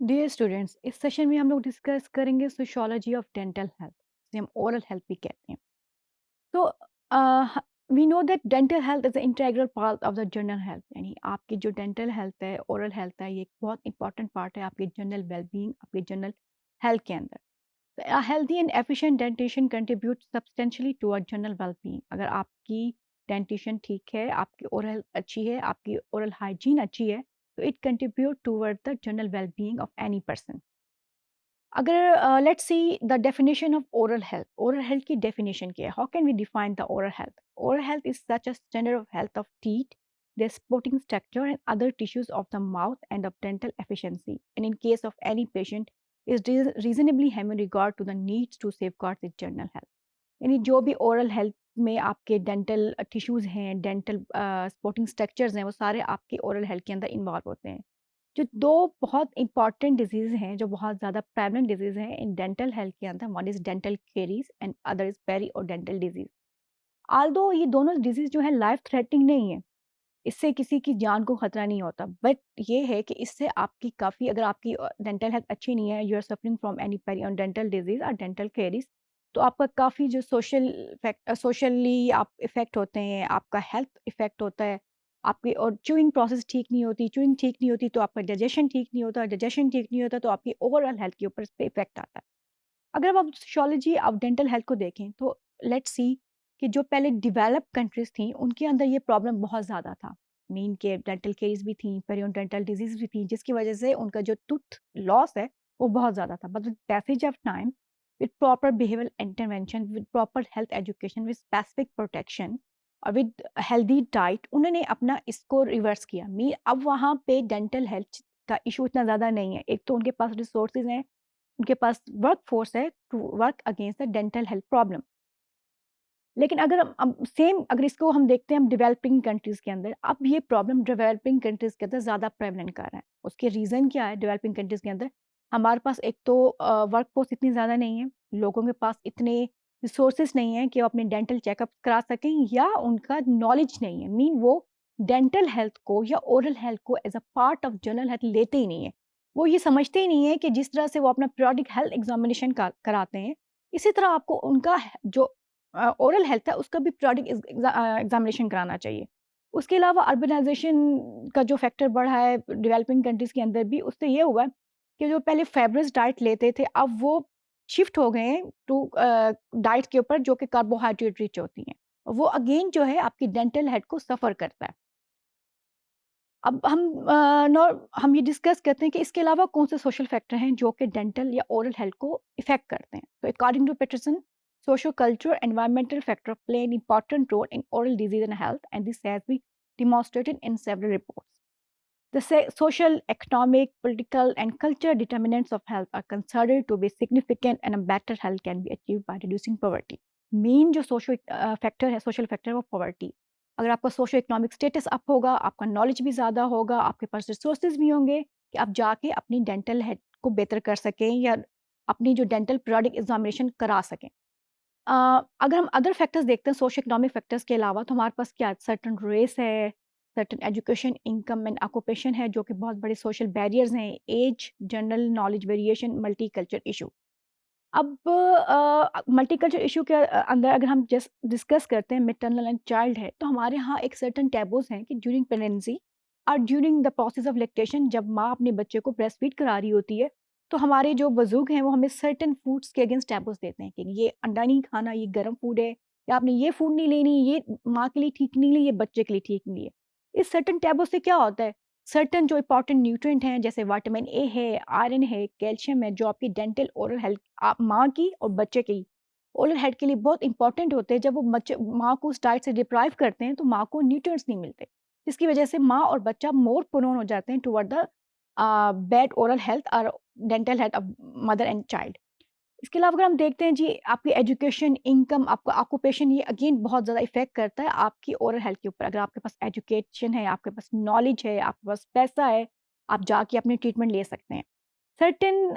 Dear students, इस session में हम लोग डिस्कस करेंगे सोशियोलॉजी ऑफ डेंटल हेल्थ, जिसे हम ओरल हेल्थ भी कहते हैं। तो we know that dental health is integral part of the general health, यानी आपकी जो डेंटल हेल्थ है, ओरल हेल्थ है, ये एक बहुत इंपॉर्टेंट पार्ट है आपकी जनरल वेलबींग, आपकी जनरल हेल्थ के अंदर। Healthy and efficient dentition contribute substantially toward general wellbeing. अगर आपकी डेंटिशन ठीक है, आपकी ओरल हेल्थ अच्छी है, आपकी ओरल हाइजीन अच्छी है, तो it contribute toward the general wellbeing of any person. अगर let's see the definition of oral health की डेफिनेशन क्या है? How can we define the oral health? Oral health is such a standard of health of teeth, their supporting structure and other tissues of the mouth and of dental efficiency, and in case of any patient is reasonably having regard to the needs to safeguard its general health। यानी जो भी oral health में आपके dental tissues हैं, dental supporting structures हैं, वो सारे आपके ओरल हेल्थ के अंदर इन्वॉल्व होते हैं। जो 2 बहुत इम्पोर्टेंट डिज़ीज़ हैं, जो बहुत ज़्यादा प्रेवलेंट डिज़ीज़ हैं इन डेंटल हेल्थ के अंदर, one is dental caries and other is periodontal disease. Although ये दोनों डिज़ीज़ जो है लाइफ थ्रेटनिंग नहीं है, इससे किसी की जान को खतरा नहीं होता, बट ये है कि इससे आपकी काफ़ी, अगर आपकी डेंटल हेल्थ अच्छी नहीं है, you are suffering from any periodontal disease और डेंटल कैरीज़, तो आपका काफ़ी जो सोशली आप इफ़ेक्ट होते हैं, आपका हेल्थ इफ़ेक्ट होता है, आपकी और च्यूइंग प्रोसेस ठीक नहीं होती, च्यूइंग ठीक नहीं होती तो आपका डाइजेशन ठीक नहीं होता, डाइजेशन ठीक नहीं होता तो आपकी ओवरऑल हेल्थ के ऊपर इस पे इफ़ेक्ट आता है। अगर अब आप सोशियोलॉजी ऑफ डेंटल हेल्थ को देखें तो लेट्स सी कि जो पहले डेवलप्ड कंट्रीज़ थी, उनके अंदर ये प्रॉब्लम बहुत ज़्यादा था। मीन के डेंटल केरीज़ भी थी, पेरियोडोंटल डिज़ीज़ भी थी, जिसकी वजह से उनका जो टूथ लॉस है, वो बहुत ज़्यादा था। But with passage of time, with proper behavioural intervention, with proper health education, with specific protection और विद हेल्दी डाइट, उन्होंने अपना इसको रिवर्स किया। मीन अब वहाँ पे डेंटल हेल्थ का इश्यू इतना ज़्यादा नहीं है। एक तो उनके पास रिसोर्सेज़ हैं, उनके पास वर्क फोर्स है to work against the dental health problem. लेकिन अगर हम सेम अगर इसको हम देखते हैं हम डेवलपिंग कंट्रीज़ के अंदर, अब ये प्रॉब्लम डेवलपिंग कंट्रीज़ के अंदर ज़्यादा प्रेवलेंट कर रहा है। उसके रीज़न क्या है डेवलपिंग कंट्रीज़ के अंदर? हमारे पास एक तो वर्क फोर्स इतनी ज़्यादा नहीं है, लोगों के पास इतने रिसोर्सेज़ नहीं है कि वो अपने डेंटल चेकअप करा सकें, या उनका नॉलेज नहीं है। मीन वो डेंटल हेल्थ को या ओरल हेल्थ को as a part of general health लेते ही नहीं है। वो ये समझते ही नहीं है कि जिस तरह से वो अपना पीरियोडिक हेल्थ एग्ज़ामिनेशन का कराते हैं, इसी तरह आपको उनका जो ओरल हेल्थ है उसका भी पीरियोडिक एग्ज़ामिनेशन कराना चाहिए। उसके अलावा अर्बनाइज़ेशन का जो फैक्टर बढ़ा है डेवलपिंग कंट्रीज़ के अंदर भी, उससे ये हुआ कि जो पहले फाइब्रस डाइट लेते थे, अब वो शिफ्ट हो गए हैं टू डाइट के ऊपर जो कि कार्बोहाइड्रेट रिच होती हैं। वो अगेन जो है आपकी डेंटल हेल्थ को सफ़र करता है। अब हम ये डिस्कस करते हैं कि इसके अलावा कौन से सोशल फैक्टर हैं जो कि डेंटल या ओरल हेल्थ को इफ़ेक्ट करते हैं। तो according to Petersen, social culture environmental factor play an important role in oral disease and health, and this has been demonstrated in several reports. The social, economic, political, and cultural determinants of health are considered to be significant, and a better health can be achieved by reducing poverty. Main जो social factor है, social factor है वो poverty. अगर आपका socio economic status up होगा, आपका knowledge भी ज़्यादा होगा, आपके पास रिसोर्सेज भी होंगे कि आप जाके अपनी डेंटल हेल्थ को बेहतर कर सकें या अपनी जो डेंटल पीरियोडिक एग्जामिनेशन करा सकें। अगर हम अदर फैक्टर्स देखते हैं सोशो इकोनॉमिक फैक्टर्स के अलावा, तो हमारे पास क्या सर्टेन रेस है, certain education, income and occupation है, जो कि बहुत बड़े सोशल बैरियर्स हैं, age, general knowledge variation, multi culture issue. अब मल्टीकल्चर इशू के अंदर अगर हम जस्ट डिस्कस करते हैं मैटरनल एंड चाइल्ड है, तो हमारे यहाँ एक सर्टेन टैबूज हैं कि ड्यूरिंग प्रेगनेंसी और during the process of lactation, जब माँ अपने बच्चे को ब्रेस्ट फीड करा रही होती है, तो हमारे जो बुजुर्ग हैं वो हमें सर्टेन फूड्स के अगेंस्ट टैबूज देते हैं कि ये अंडा नहीं खाना, ये गर्म फूड है, या आपने ये फूड नहीं लेनी, ये माँ के लिए ठीक नहीं है, ये बच्चे के लिए ठीक नहीं है। इस सर्टेन टैबू से क्या होता है, सर्टेन जो इंपॉर्टेंट न्यूट्रिएंट हैं जैसे विटामिन ए है, आयरन है, कैल्शियम है, जो आपकी डेंटल ओरल हेल्थ आप माँ की और बच्चे की ओरल हेल्थ के लिए बहुत इंपॉर्टेंट होते हैं। जब वो बच्चे माँ को उस डाइट से डिप्राइव करते हैं तो माँ को न्यूट्रिएंट्स नहीं मिलते, जिसकी वजह से माँ और बच्चा मोर प्रोन हो जाते हैं toward the bad oral health और dental health of mother and child. इसके अलावा अगर हम देखते हैं जी, आपकी एजुकेशन, इनकम, आपका ऑक्यूपेशन, ये अगेन बहुत ज़्यादा इफ़ेक्ट करता है आपकी ओरल हेल्थ के ऊपर। अगर आपके पास एजुकेशन है, आपके पास नॉलेज है, आपके पास पैसा है, आप जाके अपनी ट्रीटमेंट ले सकते हैं। सर्टेन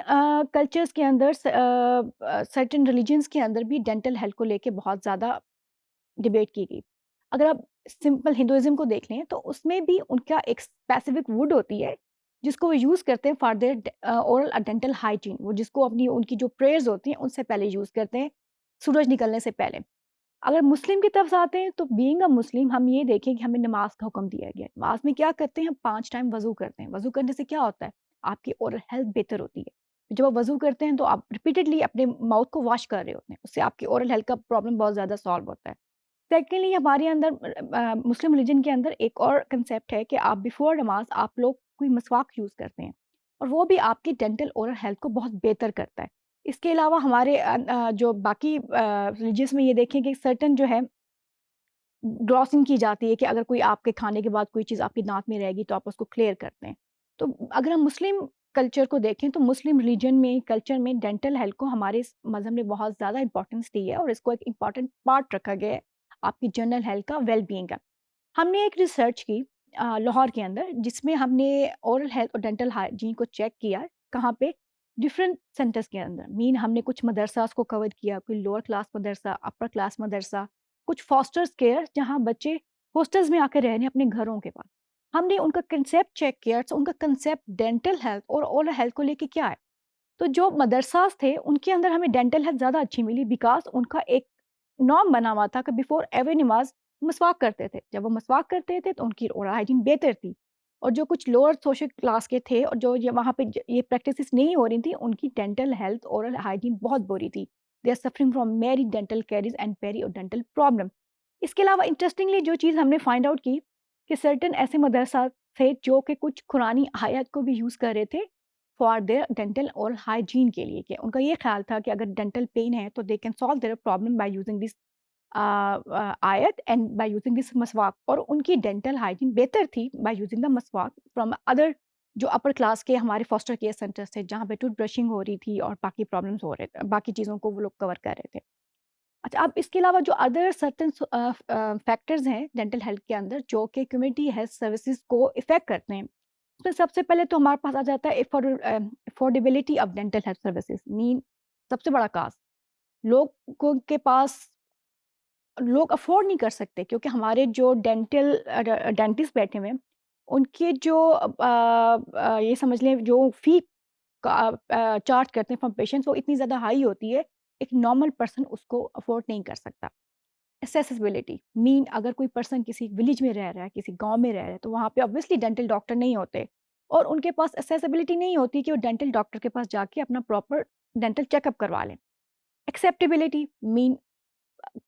कल्चर्स के अंदर सर्टेन रिलीजन्स के अंदर भी डेंटल हेल्थ को लेके बहुत ज़्यादा डिबेट की गई। अगर आप सिंपल हिंदुइज़्म को देख लें तो उसमें भी उनका एक स्पेसिफिक वुड होती है, जिसको वो यूज़ करते हैं for their oral dental hygiene. वो जिसको अपनी उनकी जो प्रेयर्स होती हैं उनसे पहले यूज़ करते हैं, सूरज निकलने से पहले। अगर मुस्लिम की तरफ से आते हैं तो बीइंग अ मुस्लिम हम ये देखें कि हमें नमाज़ का हुक्म दिया गया है। नमाज़ में क्या करते हैं, हम 5 टाइम वज़ू करते हैं। वज़ू करने से क्या होता है? आपकी ओरल हेल्थ बेहतर होती है। जब आप वज़ू करते हैं तो आप रिपीटेडली अपने माउथ को वॉश कर रहे होते हैं। उससे आपकी ओरल हेल्थ का प्रॉब्लम बहुत ज़्यादा सॉल्व होता है। सेकेंडली हमारे अंदर मुस्लिम रिलीजन के अंदर एक और कंसेप्ट है कि आप बिफोर नमाज आप लोग कोई मसवाक यूज़ करते हैं और वो भी आपकी डेंटल ओरल हेल्थ को बहुत बेहतर करता है। इसके अलावा हमारे जो बाकी रिलीजियस में ये देखें कि सर्टेन जो है ग्लॉसिंग की जाती है कि अगर कोई आपके खाने के बाद कोई चीज़ आपके दाँत में रहेगी तो आप उसको क्लियर करते हैं। तो अगर हम मुस्लिम कल्चर को देखें तो मुस्लिम रिलीजन में, कल्चर में डेंटल हेल्थ को हमारे इस मज़हब ने बहुत ज़्यादा इम्पोर्टेंस दी है और इसको एक इम्पोर्टेंट पार्ट रखा गया है आपकी जनरल हेल्थ का, वेल-बीइंग का। हमने एक रिसर्च की लाहौर के अंदर जिसमें हमने ओरल हेल्थ और डेंटल हाइजीन को चेक किया। कहाँ पे? डिफरेंट सेंटर्स के अंदर। मीन हमने कुछ मदरसास को कवर किया, कोई लोअर क्लास मदरसा, अपर क्लास मदरसा, कुछ फॉस्टर्स केयर जहाँ बच्चे हॉस्टल्स में आके रह रहे हैं अपने घरों के पास। हमने उनका कंसेप्ट चेक किया, तो उनका कंसेप्ट डेंटल हेल्थ और ओरल हेल्थ को लेके क्या है? तो जो मदरसास थे उनके अंदर हमें डेंटल हेल्थ ज़्यादा अच्छी मिली बिकॉज़ उनका एक नॉर्म बना हुआ था कि बिफोर एवरी नमाज़ मसवाक करते थे। जब वो मसवाक करते थे तो उनकी ओरल हाइजीन बेहतर थी। और जो कुछ लोअर सोशल क्लास के थे और जो ये वहाँ पे ये प्रैक्टिसेस नहीं हो रही थी, उनकी डेंटल हेल्थ, ओरल हाइजीन बहुत बुरी थी। They are suffering from many dental caries and periodontal problem. इसके अलावा इंटरेस्टिंगली जो चीज़ हमने फाइंड आउट की कि सर्टेन ऐसे मदरसा थे जो कि कुछ कुरानी आयत को भी यूज़ कर रहे थे फॉर देयर डेंटल और हाइजीन के लिए, कि उनका ये ख्याल था कि अगर डेंटल पेन है तो they can solve their problem by using this ayat and by using this मसवाक, और उनकी डेंटल हाइजीन बेहतर थी बाय यूजिंग द मसवाक फ्रॉम अदर जो अपर क्लास के हमारे फॉस्टर केयर सेंटर्स थे जहाँ पे टूथ ब्रशिंग हो रही थी और बाकी प्रॉब्लम्स हो रहे थे, बाकी चीज़ों को वो लोग कवर कर रहे थे। अच्छा, अब इसके अलावा जो अदर सर्टेन फैक्टर्स हैं डेंटल हेल्थ के अंदर जो कि कम्युनिटी हेल्थ सर्विसेज को इफ़ेक्ट करते हैं, उसमें सबसे पहले तो हमारे पास आ जाता है affordability of dental health services. Mean सबसे बड़ा काज़ लोगों के पास, लोग अफ़ोर्ड नहीं कर सकते क्योंकि हमारे जो डेंटिस्ट बैठे हुए हैं, उनके जो ये समझ लें जो फ़ी का चार्ज करते हैं फ्रॉम पेशेंट्स वो इतनी ज़्यादा हाई होती है, एक नॉर्मल पर्सन उसको अफ़ोर्ड नहीं कर सकता। एक्सेसिबिलिटी मीन अगर कोई पर्सन किसी विलेज में रह रहा है, किसी गाँव में रह रहा है, तो वहाँ पे ऑब्वियसली डेंटल डॉक्टर नहीं होते और उनके पास एक्सेसिबिलिटी नहीं होती कि वो डेंटल डॉक्टर के पास जाके अपना प्रॉपर डेंटल चेकअप करवा लें। एक्सेप्टेबिलिटी मीन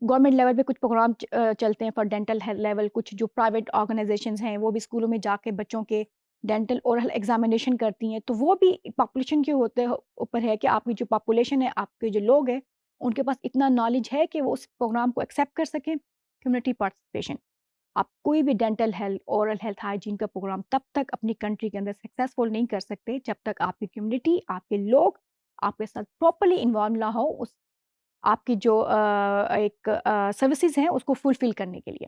गवर्नमेंट लेवल पे कुछ प्रोग्राम चलते हैं फॉर डेंटल हेल्थ लेवल, कुछ जो प्राइवेट ऑर्गेनाइजेशंस हैं वो भी स्कूलों में जाके बच्चों के डेंटल ओरल एग्जामिनेशन करती हैं, तो वो भी पॉपुलेशन के होते ऊपर है कि आपकी जो पॉपुलेशन है, आपके जो लोग हैं, उनके पास इतना नॉलेज है कि वो उस प्रोग्राम को एक्सेप्ट कर सकें। कम्युनिटी पार्टिसिपेशन, आप कोई भी dental health, oral health hygiene का प्रोग्राम तब तक अपनी कंट्री के अंदर सक्सेसफुल नहीं कर सकते जब तक आपकी कम्युनिटी, आपके लोग आपके साथ प्रॉपर्ली इन्वॉल्व ना हो उस आपकी जो एक सर्विसेज़ हैं उसको फुलफ़िल करने के लिए।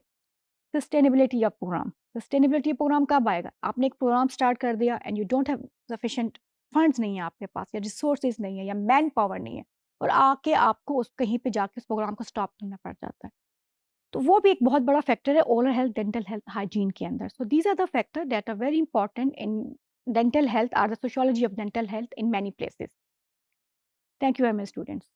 Sustainability of programme, sustainability programme कब आएगा? आपने एक प्रोग्राम स्टार्ट कर दिया and you don't have sufficient funds नहीं है आपके पास या रिसोर्सेज़ नहीं है या मैन पावर नहीं है और आके आपको उस कहीं पे जाके उस प्रोग्राम को स्टॉप करना पड़ जाता है। तो वो भी एक बहुत बड़ा फैक्टर है oral health, dental health, hygiene के अंदर। So these are the factor that are very important in dental health, are the sociology of dental health in many places. Thank you very much students.